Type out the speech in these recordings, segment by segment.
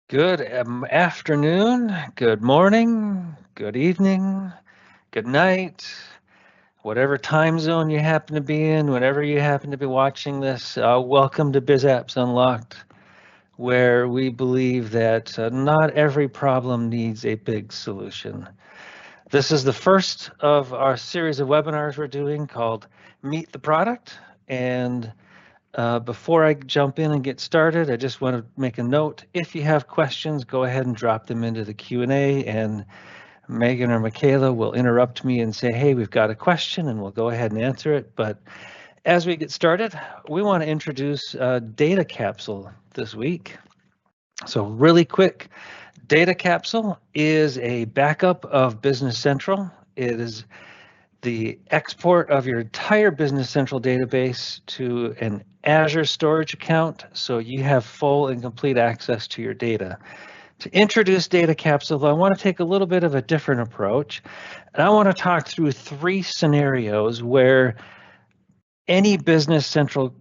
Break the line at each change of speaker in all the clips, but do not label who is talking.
Good afternoon, good morning, good evening, good night, whatever time zone you happen to be in, whenever you happen to be watching this. Welcome to Biz Apps Unlocked, where we believe that not every problem needs a big solution. This is the first of our series of webinars we're doing called Meet the Product. And before I jump in and get started, I just want to make a note. If you have questions, go ahead and drop them into the Q&A, and Megan or Michaela will interrupt me and say, hey, we've got a question, and we'll go ahead and answer it. But as we get started, we want to introduce DataCapsule this week. So really quick, DataCapsule is a backup of Business Central. It is the export of your entire Business Central database to an Azure storage account, so you have full and complete access to your data. To introduce DataCapsule, I want to take a little bit of a different approach, and I want to talk through three scenarios where any Business Central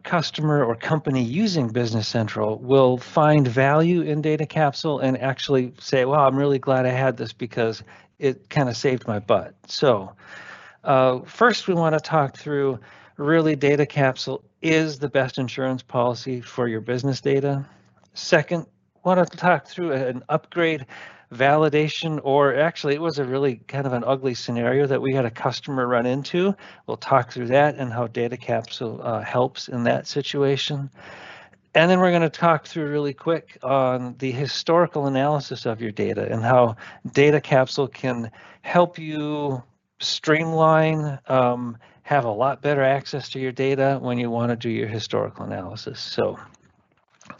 customer or company using Business Central will find value in DataCapsule and actually say, wow, I'm really glad I had this because it kind of saved my butt. So first, we want to talk through really DataCapsule is the best insurance policy for your business data. Second, want to talk through an upgrade validation, or actually it was a really kind of an ugly scenario that we had a customer run into. We'll talk through that and how DataCapsule helps in that situation. And then we're going to talk through really quick on the historical analysis of your data and how DataCapsule can help you streamline, have a lot better access to your data when you want to do your historical analysis. So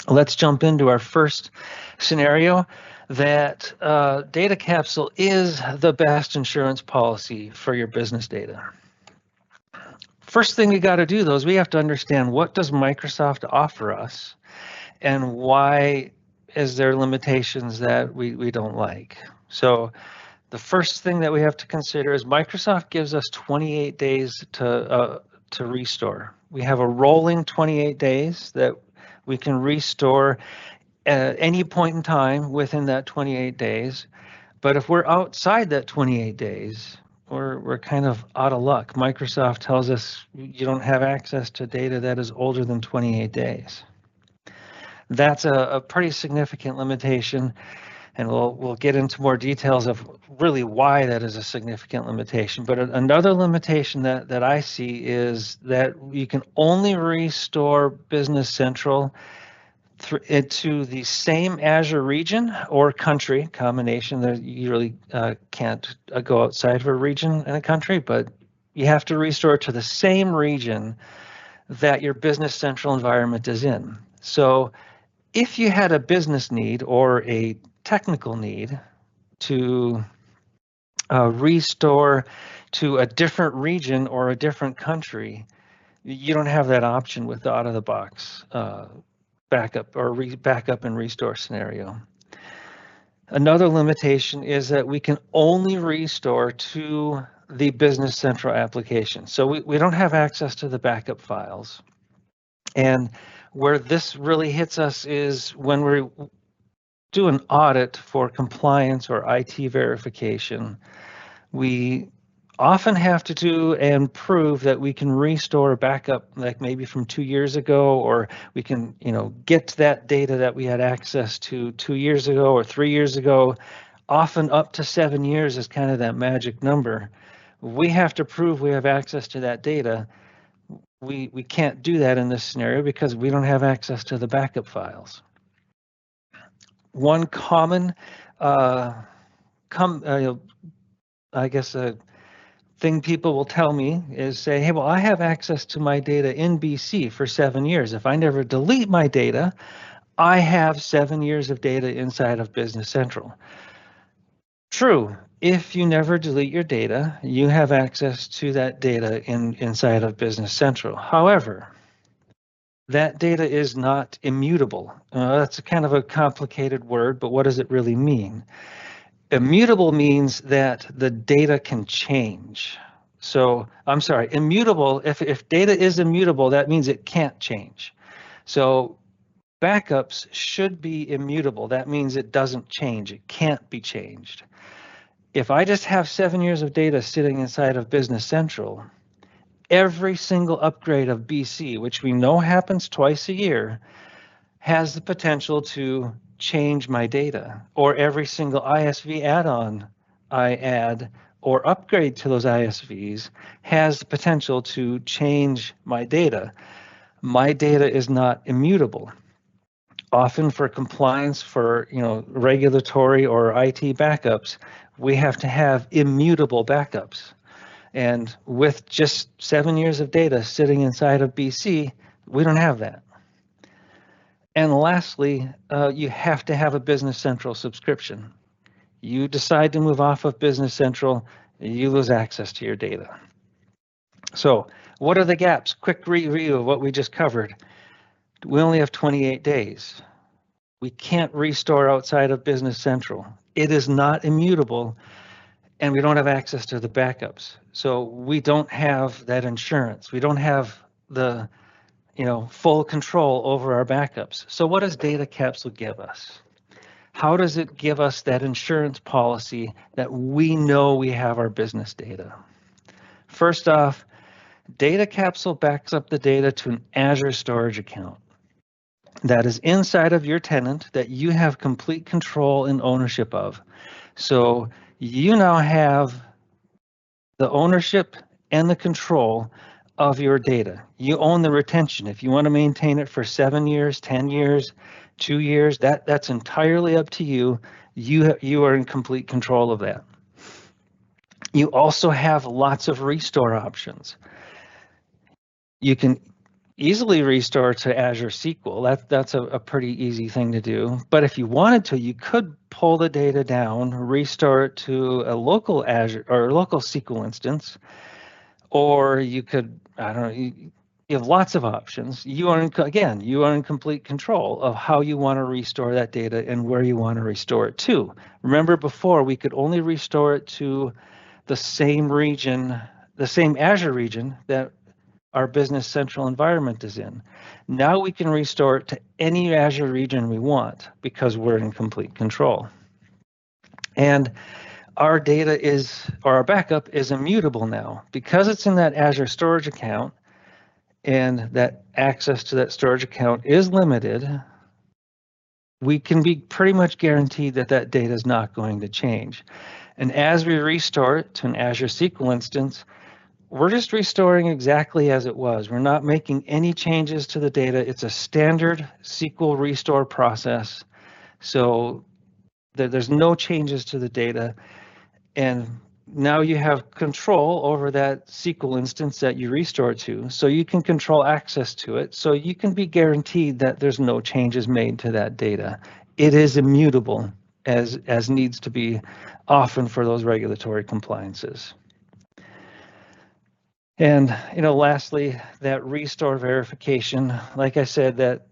let's jump into our first scenario that DataCapsule is the best insurance policy for your business data. First thing we got to do, though, is we have to understand what does Microsoft offer us and why is there limitations that we don't like. So the first thing that we have to consider is Microsoft gives us 28 days to restore. We have a rolling 28 days that we can restore at any point in time within that 28 days. But if we're outside that 28 days, we're kind of out of luck. Microsoft tells us you don't have access to data that is older than 28 days. That's a pretty significant limitation, and we'll get into more details of really why that is a significant limitation. But another limitation that I see is that you can only restore Business Central into the same Azure region or country combination. That you really can't go outside of a region in a country, but you have to restore to the same region that your Business Central environment is in. So if you had a business need or a technical need to restore to a different region or a different country, you don't have that option with the out-of-the-box backup or backup and restore scenario. Another limitation is that we can only restore to the Business Central application. So we don't have access to the backup files. And where this really hits us is when we do an audit for compliance or IT verification, we often have to do and prove that we can restore backup, like maybe from 2 years ago, or we can, get that data that we had access to 2 years ago or 3 years ago. Often up to 7 years is kind of that magic number. We have to prove we have access to that data. We can't do that in this scenario because we don't have access to the backup files. One common, thing people will tell me is say, hey, well, I have access to my data in BC for 7 years. If I never delete my data, I have 7 years of data inside of Business Central. True. If you never delete your data, you have access to that data inside of Business Central. However, that data is not immutable. That's a kind of a complicated word, but what does it really mean? Immutable means that the data can change. So I'm sorry, immutable, if data is immutable, that means it can't change. So Backups should be immutable. That means it doesn't change. It can't be changed. If I just have 7 years of data sitting inside of Business Central, every single upgrade of BC, which we know happens twice a year, has the potential to change my data, or every single ISV add-on I add or upgrade to those ISVs has the potential to change my data. My data is not immutable. Often for compliance, for regulatory or IT backups, we have to have immutable backups. And with just 7 years of data sitting inside of BC, we don't have that. And lastly, you have to have a Business Central subscription. You decide to move off of Business Central, you lose access to your data. So what are the gaps? Quick review of what we just covered. We only have 28 days. We can't restore outside of Business Central. It is not immutable, and we don't have access to the backups. So we don't have that insurance. We don't have the full control over our backups. So what does DataCapsule give us? How does it give us that insurance policy that we know we have our business data? First off, DataCapsule backs up the data to an Azure storage account that is inside of your tenant that you have complete control and ownership of. So you now have the ownership and the control of your data. You own the retention. If you want to maintain it for 7 years, 10 years, 2 years, that's entirely up to you. You are in complete control of that. You also have lots of restore options. You can easily restore to Azure SQL. That's a pretty easy thing to do. But if you wanted to, you could pull the data down, restore it to a local Azure or local SQL instance, or you could, I don't know, you have lots of options. You are in complete control of how you want to restore that data and where you want to restore it to. Remember before, we could only restore it to the same region, the same Azure region that our Business Central environment is in. Now we can restore it to any Azure region we want because we're in complete control. And our data our backup is immutable now because it's in that Azure storage account, and that access to that storage account is limited. We can be pretty much guaranteed that that data is not going to change. And as we restore it to an Azure SQL instance, we're just restoring exactly as it was. We're not making any changes to the data. It's a standard SQL restore process. So there's no changes to the data. And now you have control over that SQL instance that you restore to. So you can control access to it. So you can be guaranteed that there's no changes made to that data. It is immutable as needs to be often for those regulatory compliances. And lastly, that restore verification, like I said, that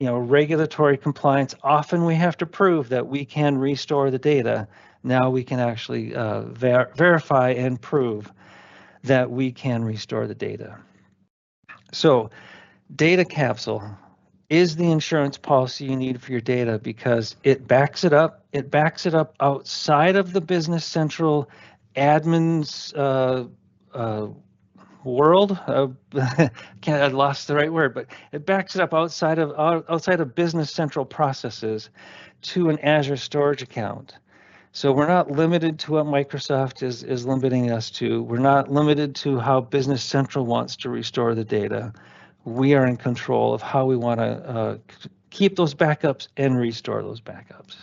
regulatory compliance, often we have to prove that we can restore the data. Now we can actually verify and prove that we can restore the data. So DataCapsule is the insurance policy you need for your data because it backs it up. It backs it up outside of the Business Central admin's world. I lost the right word, but it backs it up outside of Business Central processes to an Azure storage account. So we're not limited to what Microsoft is limiting us to. We're not limited to how Business Central wants to restore the data. We are in control of how we want to keep those backups and restore those backups.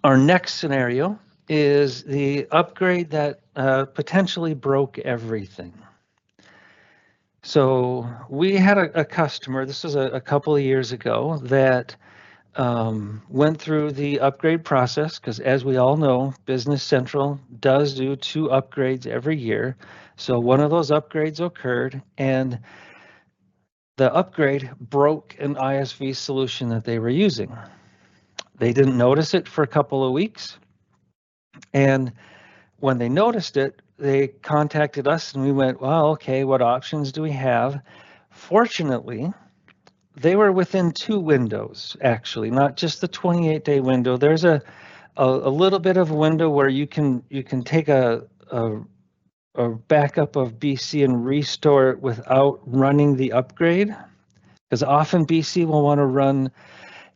Our next scenario is the upgrade that potentially broke everything. So we had a customer, this was a couple of years ago, that went through the upgrade process because, as we all know, Business Central does do 2 upgrades every year. So one of those upgrades occurred, and the upgrade broke an ISV solution that they were using. They didn't notice it for a couple of weeks. And when they noticed it, they contacted us and we went, well, okay, what options do we have? Fortunately, they were within 2 windows, actually, not just the 28-day window. There's a little bit of a window where you can take a backup of BC and restore it without running the upgrade, because often BC will want to run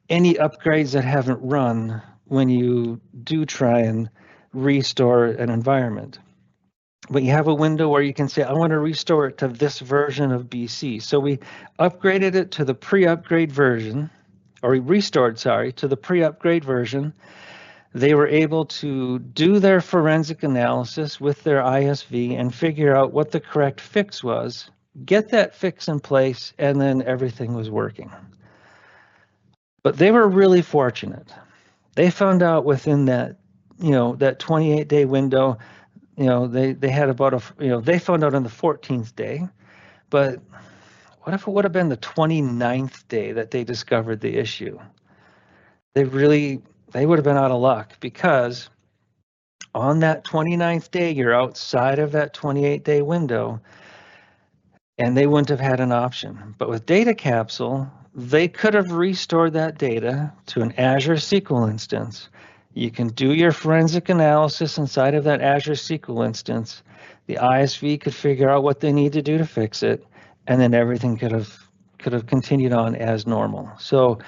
any upgrades that haven't run when you do try and restore an environment. But you have a window where you can say, I want to restore it to this version of BC. So we upgraded it to the pre-upgrade version, or we restored, sorry, to the pre-upgrade version. They were able to do their forensic analysis with their ISV and figure out what the correct fix was, get that fix in place, and then everything was working. But they were really fortunate. They found out within that, that 28-day window, they had about they found out on the 14th day, but what if it would have been the 29th day that they discovered the issue? They would have been out of luck, because on that 29th day, you're outside of that 28-day window, and they wouldn't have had an option. But with DataCapsule, they could have restored that data to an Azure SQL instance. You can do your forensic analysis inside of that Azure SQL instance. The ISV could figure out what they need to do to fix it, and then everything could have continued on as normal. So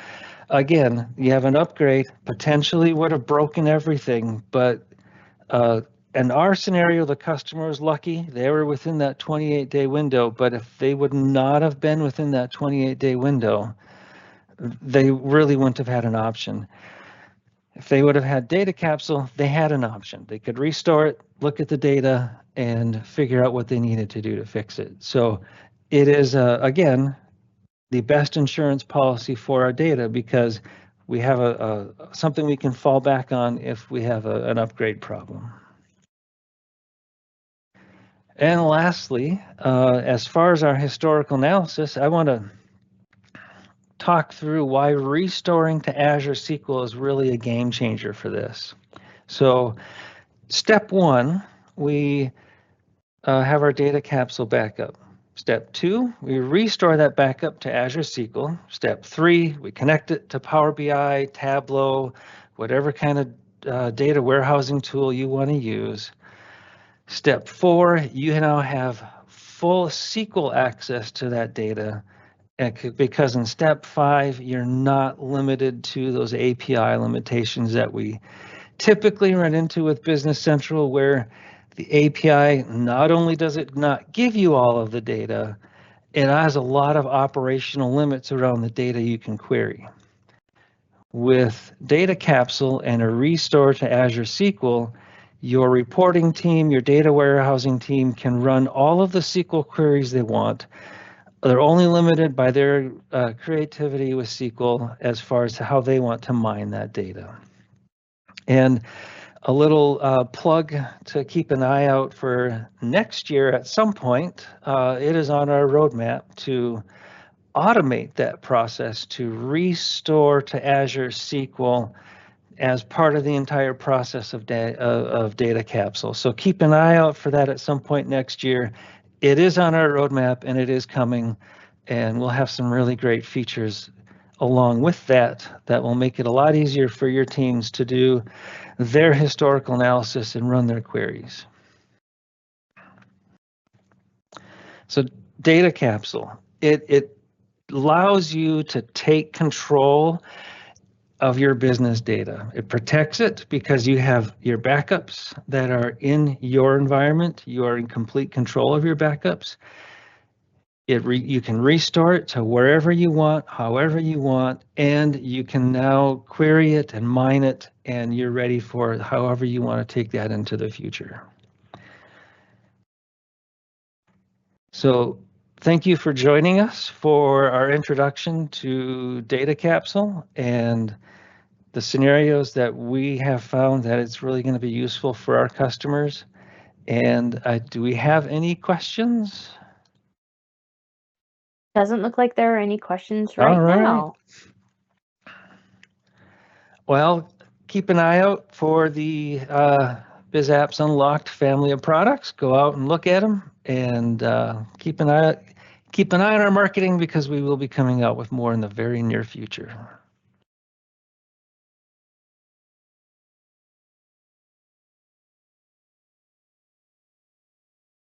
again, you have an upgrade, potentially would have broken everything, but in our scenario, the customer was lucky. They were within that 28-day window, but if they would not have been within that 28-day window, they really wouldn't have had an option. If they would have had DataCapsule, they had an option. They could restore it, look at the data, and figure out what they needed to do to fix it. So it is, again, the best insurance policy for our data, because we have something we can fall back on if we have an upgrade problem. And lastly, as far as our historical analysis, I want to talk through why restoring to Azure SQL is really a game changer for this. So step 1, we have our DataCapsule backup. Step 2, we restore that backup to Azure SQL. Step 3, we connect it to Power BI, Tableau, whatever kind of data warehousing tool you want to use. Step 4, you now have full SQL access to that data, because in step 5, you're not limited to those API limitations that we typically run into with Business Central, where the API, not only does it not give you all of the data, it has a lot of operational limits around the data you can query. With DataCapsule and a restore to Azure SQL, your reporting team, your data warehousing team can run all of the SQL queries they want. They're only limited by their creativity with SQL as far as how they want to mine that data. And a little plug to keep an eye out for next year at some point. It is on our roadmap to automate that process to restore to Azure SQL as part of the entire process of DataCapsule. So keep an eye out for that at some point next year. It is on our roadmap and it is coming, and we'll have some really great features along with that will make it a lot easier for your teams to do their historical analysis and run their queries. So DataCapsule, it allows you to take control of your business data. It protects it because you have your backups that are in your environment. You are in complete control of your backups. You can restore it to wherever you want, however you want, and you can now query it and mine it, and you're ready for however you want to take that into the future. So thank you for joining us for our introduction to DataCapsule and the scenarios that we have found that it's really going to be useful for our customers. And do we have any questions?
Doesn't look like there are any questions right now.
Well, keep an eye out for the BizApps Unlocked family of products. Go out and look at them, and keep an eye out. keep an eye on our marketing because we will be coming out with more in the very near future.